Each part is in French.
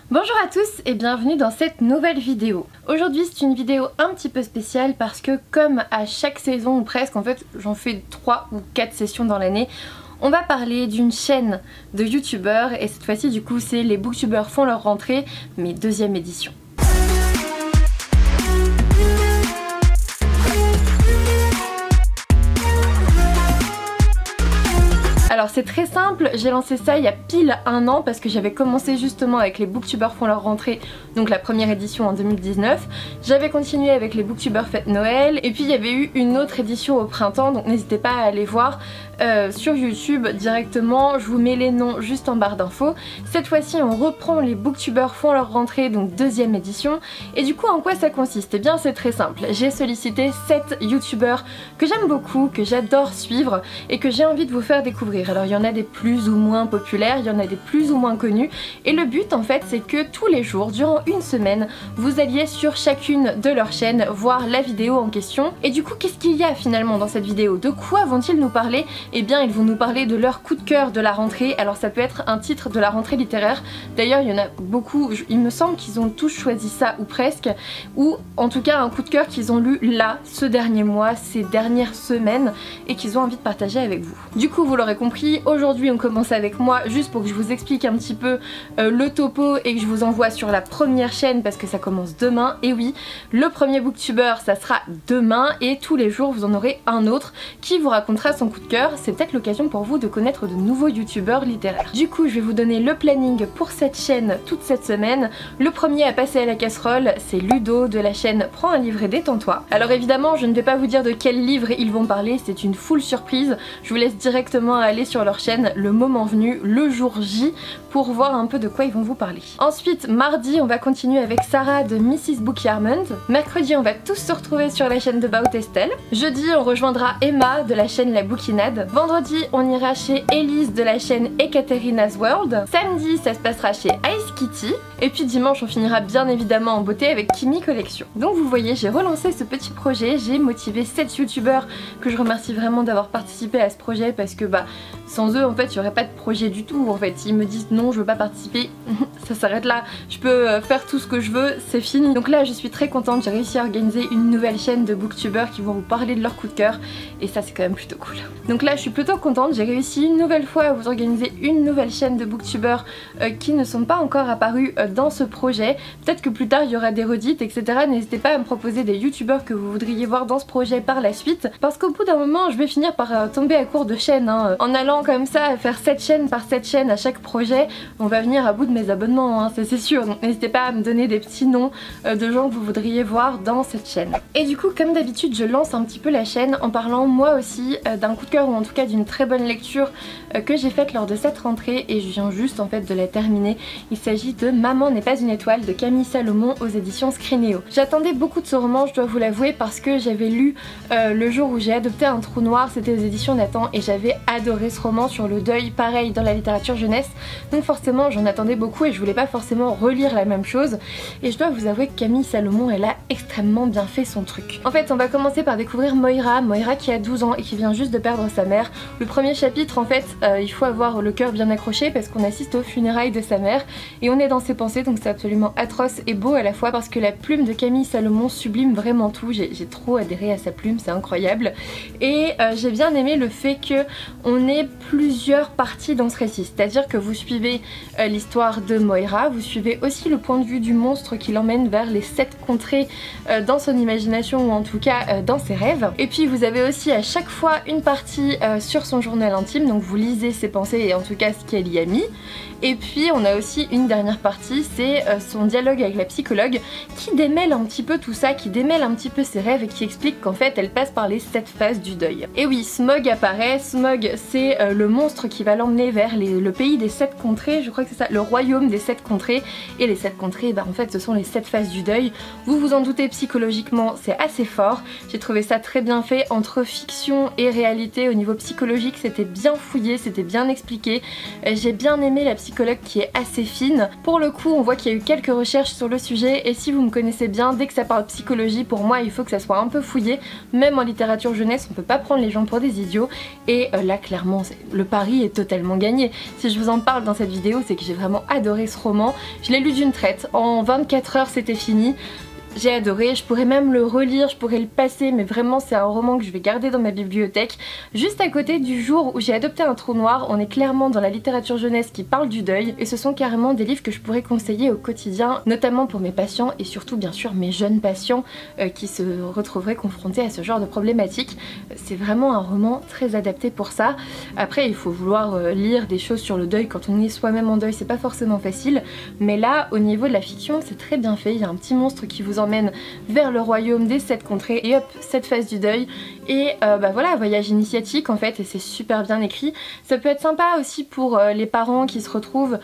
Bonjour à tous et bienvenue dans cette nouvelle vidéo. Aujourd'hui c'est une vidéo un petit peu spéciale parce que comme à chaque saison ou presque, en fait j'en fais 3 ou 4 sessions dans l'année, on va parler d'une chaîne de youtubeurs et cette fois-ci du coup c'est les booktubeurs font leur rentrée, mais deuxième édition. Alors c'est très simple, j'ai lancé ça il y a pile un an parce que j'avais commencé justement avec les booktubeurs font leur rentrée, donc la première édition en 2019. J'avais continué avec les booktubeurs fête Noël et puis il y avait eu une autre édition au printemps, donc n'hésitez pas à aller voir sur YouTube directement, je vous mets les noms juste en barre d'infos. Cette fois-ci on reprend les booktubeurs font leur rentrée, donc deuxième édition. Et du coup en quoi ça consiste? Eh bien c'est très simple, j'ai sollicité 7 youtubeurs que j'aime beaucoup, que j'adore suivre et que j'ai envie de vous faire découvrir. Alors il y en a des plus ou moins populaires, il y en a des plus ou moins connus et le but en fait c'est que tous les jours, durant une semaine, vous alliez sur chacune de leurs chaînes voir la vidéo en question. Et du coup qu'est-ce qu'il y a finalement dans cette vidéo? De quoi vont-ils nous parler? Eh bien ils vont nous parler de leur coup de cœur de la rentrée. Alors ça peut être un titre de la rentrée littéraire, d'ailleurs il y en a beaucoup, il me semble qu'ils ont tous choisi ça ou presque, ou en tout cas un coup de cœur qu'ils ont lu là, ce dernier mois, ces dernières semaines et qu'ils ont envie de partager avec vous. Du coup vous l'aurez compris, aujourd'hui on commence avec moi juste pour que je vous explique un petit peu le topo et que je vous envoie sur la première chaîne parce que ça commence demain. Et oui, le premier booktuber ça sera demain et tous les jours vous en aurez un autre qui vous racontera son coup de cœur. C'est peut-être l'occasion pour vous de connaître de nouveaux youtubeurs littéraires. Du coup je vais vous donner le planning pour cette chaîne toute cette semaine. Le premier à passer à la casserole c'est Ludo de la chaîne Prends un livre et détends-toi. Alors évidemment je ne vais pas vous dire de quel livre ils vont parler, c'est une full surprise. Je vous laisse directement aller sur leur chaîne le moment venu, le jour J, pour voir un peu de quoi ils vont vous parler. Ensuite mardi on va continuer avec Sarah de Mrs Book Armand. Mercredi on va tous se retrouver sur la chaîne de Baut Estelle. Jeudi on rejoindra Emma de la chaîne La Bouquinade. Vendredi on ira chez Elise de la chaîne Ekaterina's World. Samedi ça se passera chez Ice Kitty. Et puis dimanche on finira bien évidemment en beauté avec Kimi Collection. Donc vous voyez j'ai relancé ce petit projet, j'ai motivé 7 youtubeurs que je remercie vraiment d'avoir participé à ce projet parce que sans eux en fait il n'y aurait pas de projet du tout. En fait s'ils me disent non je veux pas participer, ça s'arrête là, je peux faire tout ce que je veux, c'est fini. Donc là je suis très contente, j'ai réussi à organiser une nouvelle chaîne de booktubeurs qui vont vous parler de leur coup de cœur et ça c'est quand même plutôt cool. Donc là je suis plutôt contente, j'ai réussi une nouvelle fois à vous organiser une nouvelle chaîne de booktubeurs qui ne sont pas encore apparus dans ce projet. Peut-être que plus tard il y aura des redites etc. N'hésitez pas à me proposer des youtubeurs que vous voudriez voir dans ce projet par la suite parce qu'au bout d'un moment je vais finir par tomber à court de chaînes en allant comme ça à faire 7 chaînes par 7 chaînes à chaque projet. On va venir à bout de mes abonnements ça c'est sûr, donc n'hésitez pas à me donner des petits noms de gens que vous voudriez voir dans cette chaîne. Et du coup comme d'habitude je lance un petit peu la chaîne en parlant moi aussi d'un coup de cœur ou en tout cas d'une très bonne lecture que j'ai faite lors de cette rentrée et je viens juste en fait de la terminer. Il s'agit de Maman n'est pas une étoile de Camille Salomon aux éditions Scrinéo. J'attendais beaucoup de ce roman, je dois vous l'avouer, parce que j'avais lu le jour où j'ai adopté un trou noir, c'était aux éditions Nathan et j'avais adoré ce roman sur le deuil, pareil dans la littérature jeunesse, donc forcément j'en attendais beaucoup et je voulais pas forcément relire la même chose et je dois vous avouer que Camille Salomon elle a extrêmement bien fait son truc. En fait on va commencer par découvrir Moira qui a 12 ans et qui vient juste de perdre sa mère. Le premier chapitre en fait il faut avoir le cœur bien accroché parce qu'on assiste aux funérailles de sa mère et on est dans ses pensées, donc c'est absolument atroce et beau à la fois parce que la plume de Camille Salomon sublime vraiment tout. J'ai trop adhéré à sa plume, c'est incroyable et j'ai bien aimé le fait que on ait plusieurs parties dans ce récit, c'est à dire que vous suivez l'histoire de Moira, vous suivez aussi le point de vue du monstre qui l'emmène vers les 7 contrées dans son imagination ou en tout cas dans ses rêves, et puis vous avez aussi à chaque fois une partie sur son journal intime, donc vous lisez ses pensées et en tout cas ce qu'elle y a mis. Et puis on a aussi une dernière partie, c'est son dialogue avec la psychologue qui démêle un petit peu tout ça, qui démêle un petit peu ses rêves et qui explique qu'en fait elle passe par les 7 phases du deuil. Et oui, Smog apparaît, Smog c'est le monstre qui va l'emmener vers le pays des 7 contrées, je crois que c'est ça, le royaume des 7 contrées. Et les 7 contrées, en fait ce sont les 7 phases du deuil. Vous vous en doutez, psychologiquement c'est assez fort, j'ai trouvé ça très bien fait entre fiction et réalité. Au niveau psychologique c'était bien fouillé, c'était bien expliqué, j'ai bien aimé la psychologue qui est assez fine semaine. Pour le coup on voit qu'il y a eu quelques recherches sur le sujet et si vous me connaissez bien, dès que ça parle psychologie, pour moi il faut que ça soit un peu fouillé. Même en littérature jeunesse on peut pas prendre les gens pour des idiots et là clairement le pari est totalement gagné. Si je vous en parle dans cette vidéo c'est que j'ai vraiment adoré ce roman. Je l'ai lu d'une traite, en 24 heures c'était fini. J'ai adoré, je pourrais même le relire, je pourrais le passer, mais vraiment c'est un roman que je vais garder dans ma bibliothèque. Juste à côté du jour où j'ai adopté un trou noir, on est clairement dans la littérature jeunesse qui parle du deuil et ce sont carrément des livres que je pourrais conseiller au quotidien, notamment pour mes patients et surtout bien sûr mes jeunes patients qui se retrouveraient confrontés à ce genre de problématiques. C'est vraiment un roman très adapté pour ça. Après il faut vouloir lire des choses sur le deuil quand on est soi-même en deuil, c'est pas forcément facile, mais là au niveau de la fiction c'est très bien fait, il y a un petit monstre qui vous emmène vers le royaume des 7 contrées et hop, cette phase du deuil et bah voilà, voyage initiatique en fait et c'est super bien écrit. Ça peut être sympa aussi pour les parents qui se retrouvent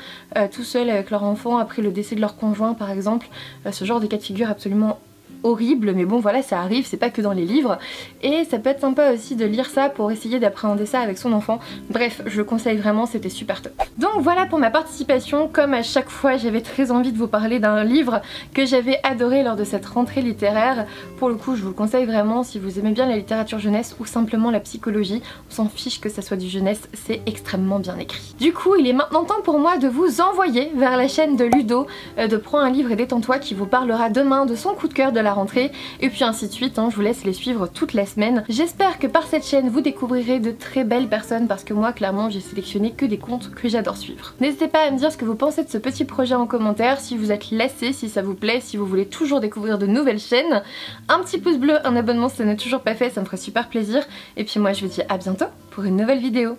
tout seuls avec leur enfant après le décès de leur conjoint par exemple, ce genre de cas de figure absolument horrible, mais bon voilà ça arrive, c'est pas que dans les livres et ça peut être sympa aussi de lire ça pour essayer d'appréhender ça avec son enfant. Bref, je le conseille vraiment, c'était super top. Donc voilà pour ma participation, comme à chaque fois j'avais très envie de vous parler d'un livre que j'avais adoré lors de cette rentrée littéraire. Pour le coup je vous le conseille vraiment si vous aimez bien la littérature jeunesse ou simplement la psychologie, on s'en fiche que ça soit du jeunesse, c'est extrêmement bien écrit. Du coup il est maintenant temps pour moi de vous envoyer vers la chaîne de Ludo de Prends un livre et détends-toi qui vous parlera demain de son coup de cœur de la rentrée et puis ainsi de suite, hein, je vous laisse les suivre toute la semaine. J'espère que par cette chaîne vous découvrirez de très belles personnes parce que moi clairement j'ai sélectionné que des comptes que j'adore suivre. N'hésitez pas à me dire ce que vous pensez de ce petit projet en commentaire, si vous êtes lassé, si ça vous plaît, si vous voulez toujours découvrir de nouvelles chaînes. Un petit pouce bleu, un abonnement si ça n'est toujours pas fait, ça me ferait super plaisir et puis moi je vous dis à bientôt pour une nouvelle vidéo.